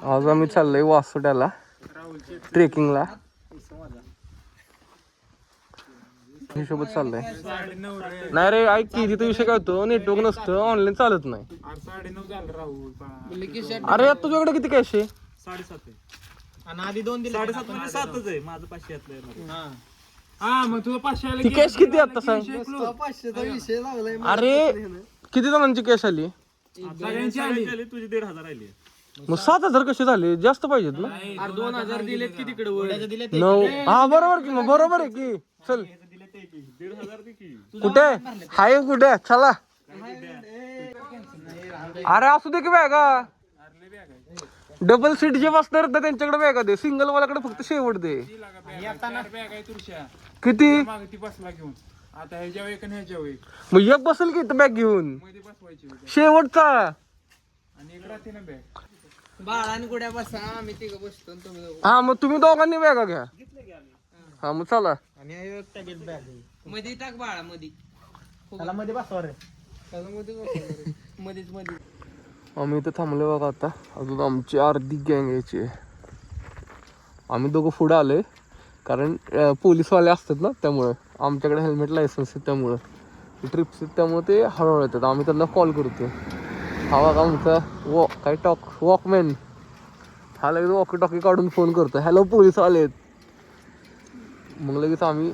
आज आम्ही चाललोय वासोट्याला ट्रेकिंगला. हिशोबत चाललंय. नाही रे ऐक की, तिथे विषय काय होतो, नेटवर्क नसतं, ऑनलाईन चालत नाही. 9:30 अरे तुझ्याकडे किती कॅश आहे? 7.5 आणि आधी 2 दिले. 7.5 म्हणजे 7च आहे माझं. 500 हा मग तुझं 500 आलं. कॅश किती आता सांग? 500चा विषय लागलाय. अरे किती जणांची कॅश आली? सगळ्यांची आली. तुझी 1,500 आली. मग 7,000 कसे झाले? जास्त पाहिजेत ना. 2,000 दिलेत की तिकडे. 9 हा बरोबर की, मग बरोबर आहे की. चल 1,500 कुठे हाय, कुठे चला. अरे असू दे की बॅगा. डबल सीट जे बसणार तर त्यांच्याकडे बॅगा दे, सिंगल वाल्याकडे फक्त शेवट दे. किती बसला घेऊन आता ह्याच्या एक आणि ह्याच्या एक. मग एक बसेल की बॅग घेऊन शेवटचा. आणि एक राहते ना बॅग. बाळा आणि गुड्या बसा, आम्ही तिघं बसतो तुम्ही. हा मग तुम्ही दोघांनी बॅगा घ्या. हा मग चला. आणि मध्ये टाक बाळा, मध्ये त्याला मध्ये बसवा रे. त्याला मध्ये मध्येच मध्ये. आम्ही इथं थांबलो बघा. आता अजून आमची अर्धी गँग यायची आहे. आम्ही दोघं पुढे आलोय कारण पोलीसवाले असतात ना, त्यामुळं आमच्याकडे हेल्मेट लायसन्स आहे, त्यामुळं ट्रिप्स आहेत, त्यामुळे ते हळूहळू येतात. आम्ही त्यांना कॉल करतो. हा बघा आमचा काय वॉकमॅन. हा लगेच वॉकी टॉकी काढून फोन करतो, हॅलो पोलीस आलेत. मग लगेच आम्ही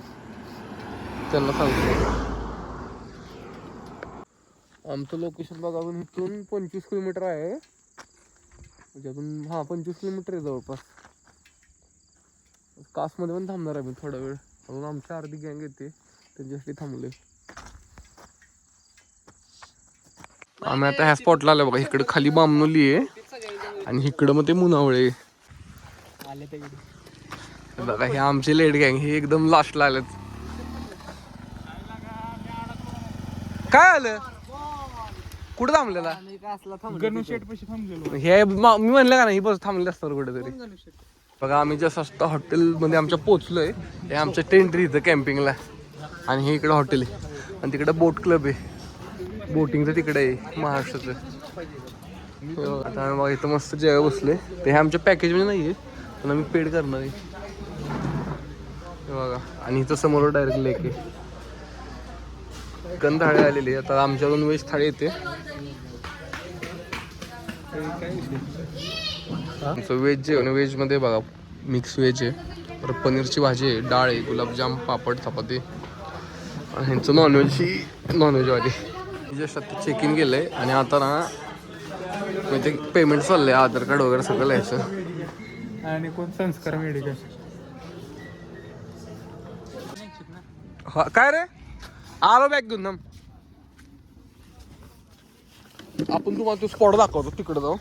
त्यांना सांगतो. आमचं लोकेशन बघा, इथून 25 किलोमीटर आहे. म्हणजे अजून 25 किलोमीटर आहे जवळपास. कासमध्ये पण थांबणार आहे मी थोडा वेळ. अजून आमची अर्धी गँग येते, त्यांच्यासाठी थांबले. आम्ही आता ह्या स्पॉटला आलो बघा. इकडे खाली बामणोली आहे आणि इकडं मग ते मुनावळे बघा. हे आमचे लेट गँग, हे एकदम लास्टला आलेत. काय आलं? कुठं थांबलेला? गणू शेट पाशी थांबलेलो. हे मी म्हणलं का नाही, बस थांबले असतात कुठेतरी. बघा आम्ही जस्ट असतो हॉटेलमध्ये आमच्या पोचलोय. हे आमचं टेंट इथं कॅम्पिंगला, आणि हे इकडं हॉटेल आहे, आणि तिकडं बोट क्लब आहे, बोटिंगचं तिकडे आहे महाराष्ट्राचं. आता आम्ही बघा इथं मस्त जेवायला बसले. ते हे आमच्या पॅकेजमध्ये नाही आहे, पण आम्ही पेड करणार आहे. बघा, आणि इथं समोर डायरेक्ट लेक आहे. चिकन थाळी आलेली. आता आमच्याकडून व्हेज थाळी येते. आमचं व्हेज जेवण, व्हेजमध्ये बघा मिक्स व्हेज आहे, परत पनीरची भाजी आहे, डाळ आहे, गुलाबजाम, पापड, चपाती. आणि ह्यांचं नॉनव्हेजवाली. जस्ट आता चेक इन केलं आहे, आणि आता ना ते पेमेंट चाललं आहे, आधार कार्ड वगैरे सगळं लिहायचं. आणि कोण संस्कार मेडिकल. हा काय रे, आलो बॅग घेऊन ना. आपण तुम्हाला तो स्पॉट दाखवतो, तिकडे जाऊ.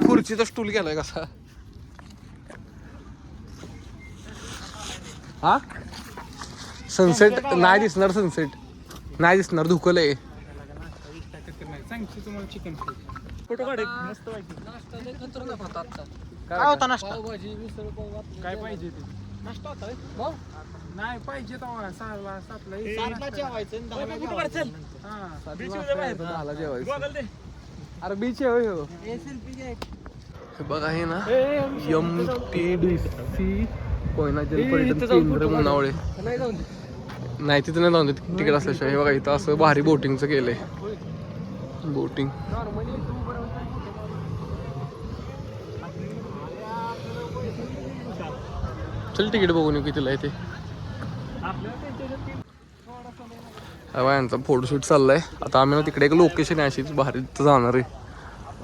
खुर्चीचा स्टूल गेलाय कसा. हा सनसेट नाही दिसणार, सनसेट नाही दिसणार, धुकलंय. चिकन फोटो काढ मस्त पाहिजे. काय होता नाश्ता? काय पाहिजे ते नाश्ता होता नाही पाहिजे तेव्हा 6:00-7:00 जेवायचं. अरे बीच आहे हो. बघा हे ना MTDC कोयना जलपर्यटन केंद्र मुनावळे. नाही तिथं नाही जाऊन देत तिकडे असल्याशिवाय. हे बघा इथं असं भारी बोटिंगचं केलंय. बोटिंग चल तिकीट बघून येऊ कितीला आहे ते. यांचा फोटोशूट चाललाय. आता आम्ही ना तिकडे एक लोकेशन आहे अशीच भारी, तिथं जाणार आहे.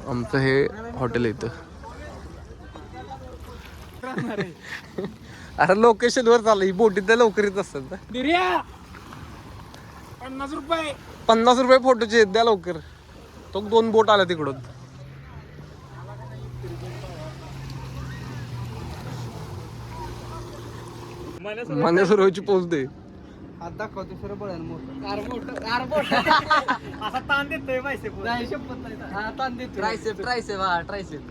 आमचं हे हॉटेल आहे इथं. अरे लोकेशन वर चाललंय, बोटीत त्या लवकर येत असतात ना. 50 रुपये 50 रुपये फोटोचे द्या लवकर. तो 2 बोट आल्या तिकडून. मान्य सुरवाची पोच दे. हात दाखवतो सर बळण मोठं. असा ताण देतोय पैसे. हा ताण देतोय. ट्रायसेप हा ट्रायसेप.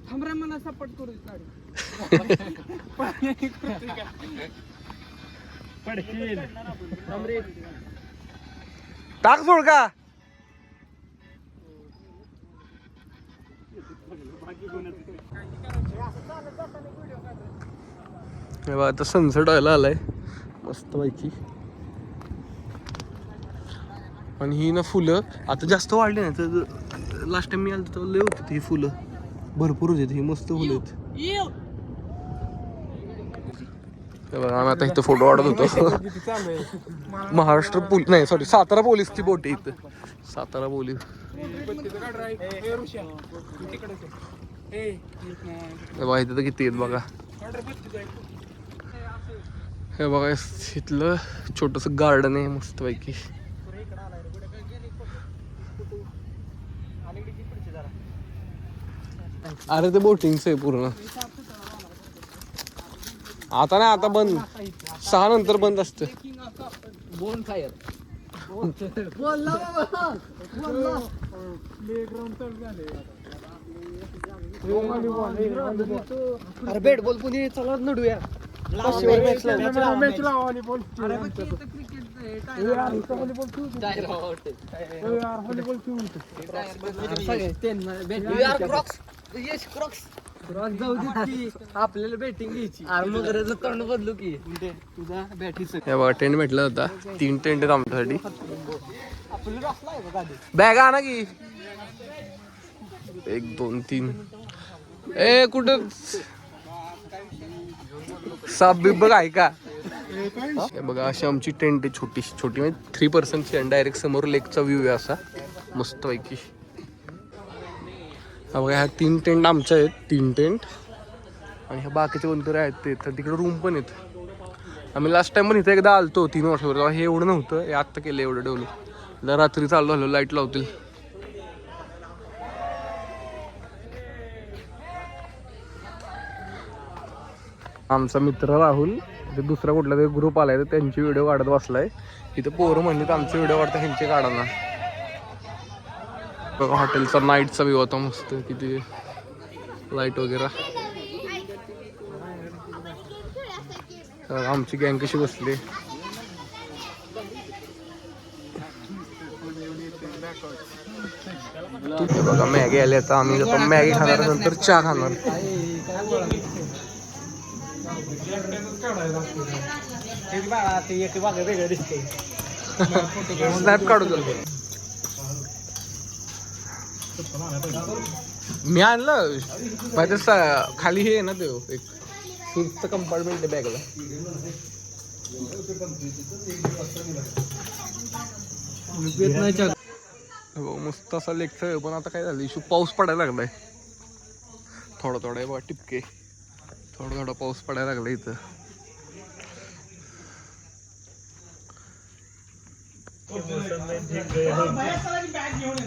थांब रे, मला सपोर्ट करू गाडी. पडशील. टाक सोड का हे बघा आता सनसेट व्हायला आलाय मस्त पैकी. आणि ही ना फुलं आता जास्त वाढली नाही तर लास्ट टाइम मी आलो तर लय होती ही फुलं भरपूर होती ही मस्त फुलं आहेत. हे बघा आम्ही आता इथं फोटो काढत होतो. महाराष्ट्र पोलीस नाही सॉरी सातारा पोलीसची बोट आहे इथं. सातारा पोलीस बघा इथं तर किती आहेत बघा. हे बघा इथलं छोटस गार्डन आहे मस्त पैकी. अरे ते बोटिंगच आहे पूर्ण. आता नाही आता बंद 6 नंतर बंद असतं. बोन फायर अरे बॅट बॉल पुणे चला नडूया. आपल्याला बॅटिंग घ्यायची. मग तोंड बदलू की तुझा बॅटिंग. हे बघा टेंट भेटला होता 3 टेंट आहेत आमच्यासाठी. बॅग आणा की 1 2 3. ए कुठं साप बिब बघ आहे का. हे बघा अशी आमची टेंट आहे छोटी छोटी म्हणजे 3 पर्सनची आणि डायरेक्ट समोर लेकचा व्ह्यू आहे असा मस्त पैकी. हा बघा ह्या 3 टेंट आमच्या आहेत 3 टेंट आणि ह्या बाकीचे कोणतरी आहेत ते तर तिकडे रूम पण आहेत. आम्ही लास्ट टाइम पण इथे एकदा आलतो 3 वर्षापूर्वी तेव्हा हे एवढं नव्हतं. हे आत्ता केलं एवढं डेव्हलप. रात्री चालू झालो लाईट लावतील. आमचा मित्र राहुल ते दुसरा कुठला तरी ग्रुप आलाय तर त्यांची व्हिडिओ काढत बसलाय. इथं पोरं म्हणजे आमचे व्हिडिओ काढता ह्यांचे काढा ना. बघा हॉटेलचा नाईटचा व्ह्यू होता मस्त किती लाईट वगैरे. आमची गँग कशी बसली. बघा मॅगी आली आता आम्ही मॅगी खाणार नंतर चहा खाणार. स्नॅप काढू मी आणलं माहिती खाली हे आहे ना ते एक 5th कंपार्टमेंट आहे बॅगला. हो मस्त असा लेकचा पण आता काय झालं इशू पाऊस पडायला लागलाय थोडा थोडा बघा टिपके थोडा थोडा पाऊस पडायला लागला इथं.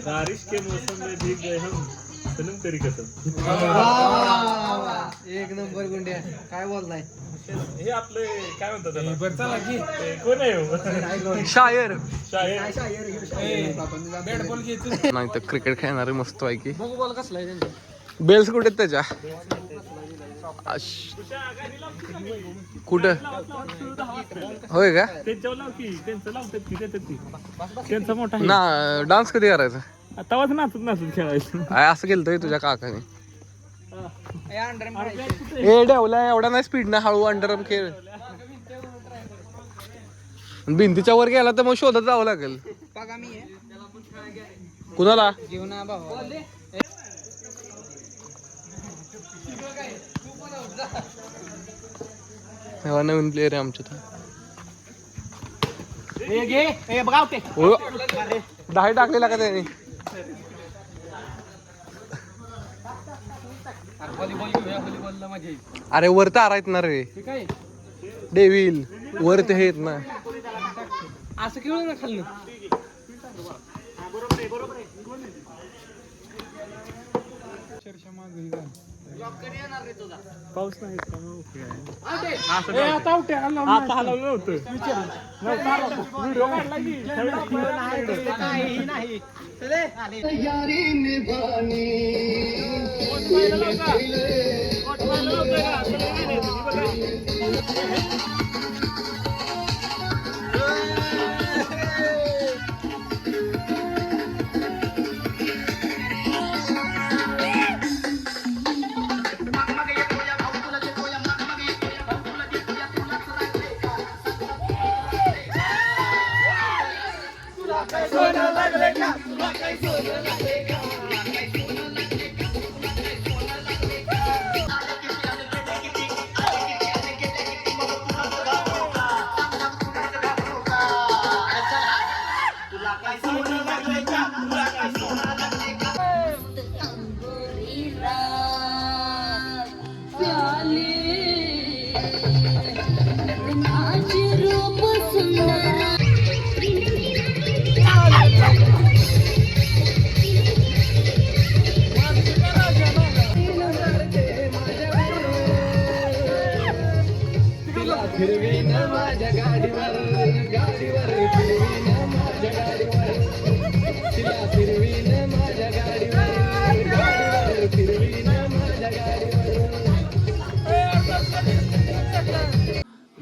बारिश के मौसम में भीग गए हम सनम तेरी कसम. एक नंबर गुंड्या काय बोललाय. हे आपले काय म्हणतात त्याला बरं चला की कोण आहे शायर बॅट बॉल घ्यायचं नाही तर क्रिकेट खेळणारे मस्त आहे की. बघू बॉल कसला आहे त्यांचा. बेल्स कुठे आहेत त्याच्या कुठं होय का त्यांचा मोठा ना. डान्स कधी करायचा तवाच नाचत नाचत खेळायचं. असं केलं तुझ्या काकाने. ए डेवला एवढा नाही स्पीड ना हळू अंडरआर्म खेळ. भिंतीच्या वर गेला तर मग शोधत जावं लागेल. कुणाला तेव्हा नवीन प्लेअर आहे आमच्या. 10 टाकलेला का त्याने. अरे वर तर आहेत ना रे डेविल वर ते आहेत ना. असं खेळू ना खाल्लं. पाऊस नाही आता हलवलं नव्हतं. व्हिडिओ काढला की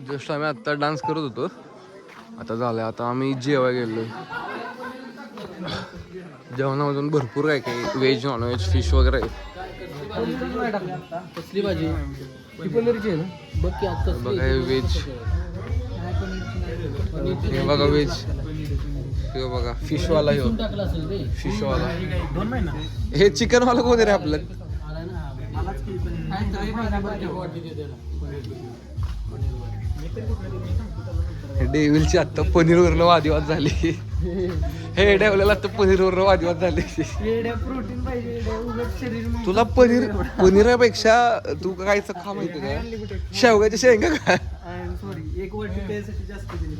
जस्ट आम्ही आत्ता डान्स करत होतो. आता झालं, आता आम्ही जेवाय गेलो. जेवणामधून भरपूर काय काय व्हेज नॉनव्हेज फिश वगैरे आहे. कसली भाजी ही पनीरची आहे ना बघ की आता बघा हे व्हेज, हे बघा व्हेज, हे बघा फिशवाला, हे टाकलं असेल रे फिशवाला. 2 महिना हे चिकनवाला कोण आहे रे आपलं? डेव्हिलची आत्ता पनीरवरनं वादिवाद झाली. हे डेव्हिलला आत्ता पनीरवरनं वादिवाद झाले. प्रोटीन पाहिजे शरीर तुला पनीरापेक्षा तू कायचं खा माहिती का? शेवगाच्या शेंगा का? सॉरी एक वाटी त्यासाठी जास्त दिली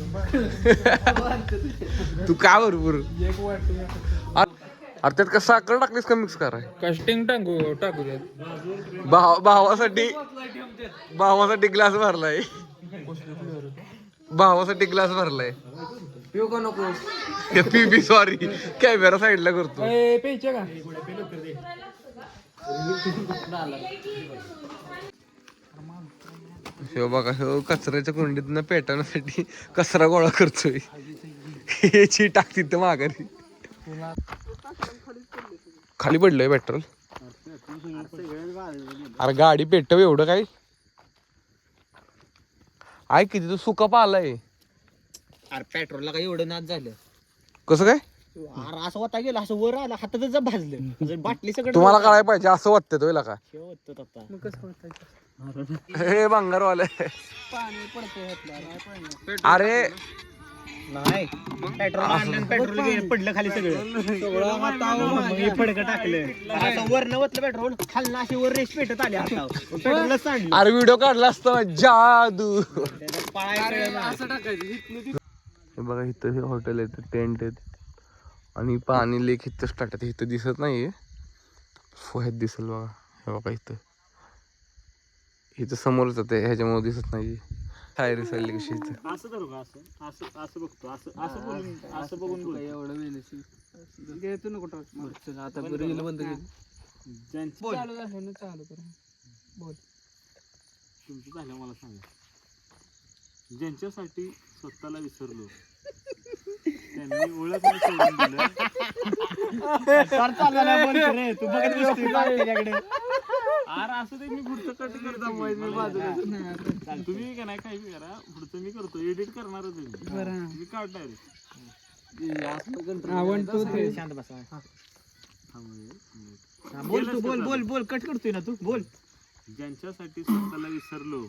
तू का भरपूर एक वाटी अरे त्यात का साखर टाकलीस का मिक्स कराय? कास्टिंग टाकू द्यात. भावासाठी ग्लास भरलाय. भावासाठी ग्लास भरलाय. पिऊ का नको पी सॉरी, कॅमेरा साईडला करतो. प्यायचे का? हे बघा, हे कचऱ्याच्या कुंडीतनं पेटवण्यासाठी कचरा गोळा करतोय. याची टाकती तर माघारी खाली पडलंय पेट्रोल. अरे गाडी पेटव एवढं काय आहे किती? तू सुका पालाय. अरे पेट्रोलला काही एवढं नाच झालं. कसं काय? अरे असं होता गेलं, असं वर आलं, हातातच भाजलं. बाटली सगळं तुम्हाला कळायला पाहिजे, असं वाटतं तो का? शेवट आता हे भंगारवाले. पाणी पडतंय अरे नाही पेट्रोल पडलं खाली सगळं फडकं टाकलं असं वर नवतलं पेट्रोल खाली अशी वर रेश पेटत आली पेट्रोलच सांडलं. अरे व्हिडिओ काढला असता जादू. असं टाकायचं. हे बघा इथं हे हॉटेल आहे, टेंट आहेत आणि पाणी लेक इथंच टाकतात. इथं दिसत नाहीये, फोह्यात दिसेल बघा. हे बघा इथं, इथं समोरच आहे, ह्याच्यामुळे दिसत नाहीये. टायर चालली कशी इथं. असं करू का? असं असं बघतो, असं बोलून, असं बघून बोल. एवढं घेतो नको आता रील बंद केली. चालू झालं ना, चालू कर बोल. तुमचं झालं मला सांगा. ज्यांच्यासाठी स्वतःला विसरलो त्यांनी ओळख सोडून दिलं. तू बघत तुझ्याकडे. अरे असं ते मी पुढचं कट करता मी बाजूला. तुम्ही का नाही काही करा, पुढचं मी करतो, एडिट करणारच मी काढणार. शांत बसा. बोल तू, बोल बोल बोल, कट करतोय ना तू, बोल. ज्यांच्यासाठी स्वतःला विसरलो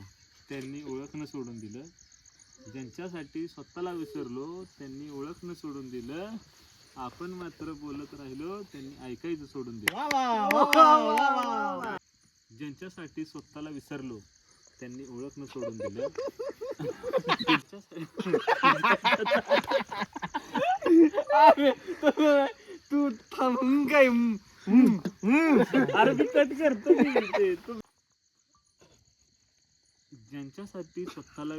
त्यांनी ओळखणं सोडून दिलं. ज्यांच्यासाठी स्वतःला विसरलो त्यांनी ओळखणं सोडून दिलं. आपण मात्र बोलत राहिलो त्यांनी ऐकायचं सोडून दिलं. ज्यांच्यासाठी स्वतःला विसरलो त्यांनी ओळखणं सोडून दिलं. तू थांबून काय अरे मी कट करतो. ज्यांच्यासाठी स्वतःला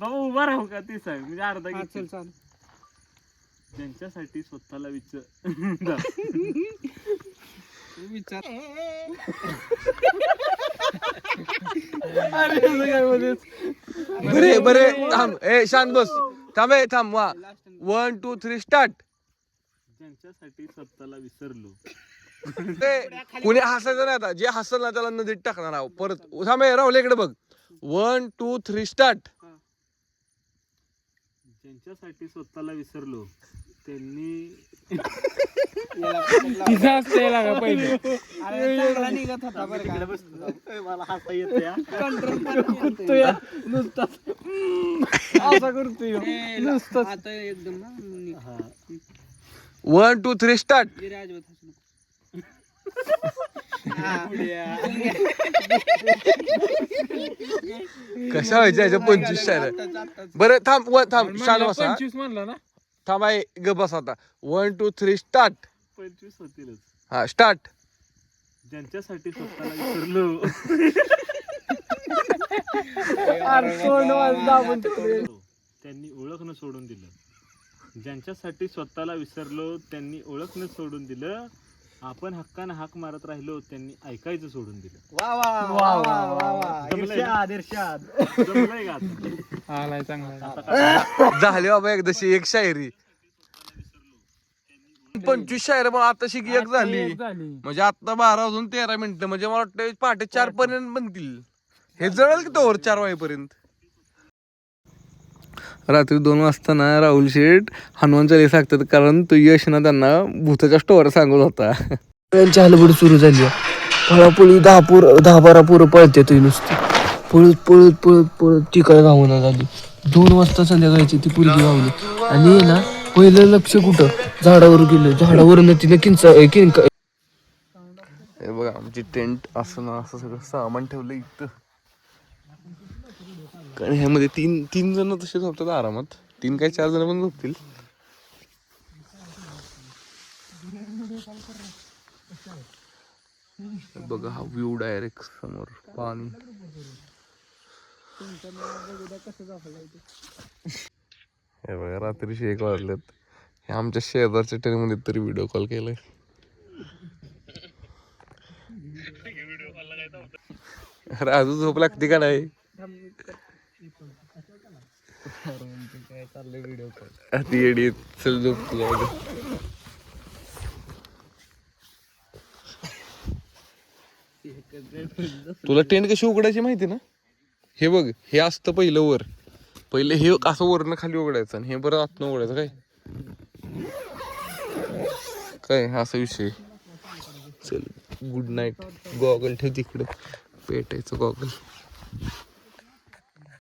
बाबा उभा राहू का ते सांग, म्हणजे अर्धा घेतल. ज्यांच्यासाठी स्वतःला विचार बरे बरे थांब, ए शांत बस, थांब, थांब. 1 2 3 स्टार्ट. ज्यांच्यासाठी स्वतःला विसरलो. कुणी हसायचं नाही आता, जे हसल ना त्याला नदीत टाकणार आहोत परत. थांब, राहुल इकडे बघ. 1 2 3 स्टार्ट. ज्यांच्यासाठी स्वतःला विसरलो त्यांनी मला हसा येतोय हा. हा. 1 2 3 स्टार्ट. कशा व्हायच्या याच्या 25 शायऱ्या. बरं थांब थांब शांत बसा. 25 म्हणलं ना. थांब आहे ग बस आता. 1 2 3 स्टार्ट. 25 होतीलच. हा स्टार्ट. ज्यांच्यासाठी स्वतःला विसरलो त्यांनी ओळख न सोडून दिलं. ज्यांच्यासाठी स्वतःला विसरलो त्यांनी ओळख न सोडून दिलं. आपण हक्कानं हाक मारत राहिलो त्यांनी ऐकायचं सोडून दिलं. वा वा वा वा वा वा. इर्षाद इर्षाद. जमलंय का आता? आलाय चांगला. झाली बाबा एकदाशी एक शायरी. 25 शायऱ्या पण आता शिक एक झाली. म्हणजे आता 12 वाजून 13 मिनिटं. म्हणजे मला वाटतं पहाटे 4 पर्यंत बनतील. हे जळेल की तोवर 4 वाजेपर्यंत. रात्री 2 वाजता ना राहुल शेठ हनुमान चालीसा सांगतात, कारण तो यश ना त्यांना भूताच्या स्टोरी सांगत होता. त्यांची हलबड सुरू झाली. पळापळी 10-12 पोरं पळते तुझी नुसती. पळत पळत पळत पळत ती काय गावना झाली. 2 वाजता संध्याकाळची ती पोरगी गावली. आणि ना पहिलं लक्ष कुठं झाडावर गेलं. झाडावरनं तिने किंका. हे बघा आमची टेंट असं ना असं सगळं सामान ठेवलं इथं. कारण ह्यामध्ये 3 जण तसे झोपतात आरामात. 3 काय 4 जण पण झोपतील. बघा हा व्ह्यू डायरेक्ट समोर पाणी. हे बघा रात्रीचे 1 वाजलेत. हे आमच्या शेजारच्या ट्रेनमध्ये तरी व्हिडिओ कॉल केलाय. राजू झोप लागते का नाही? ती येडी चल झोप तुला. तुला टेंट कशी उघडायची माहिती ना? हे बघ हे असतं पहिलं वर. पहिले हे असं वरनं खाली उघडायचं आणि हे बरं आतनं उघडायचं. काय असा विषय. चल गुड नाईट. गॉगल ठेव तिकडे. पेटायचं गॉगल.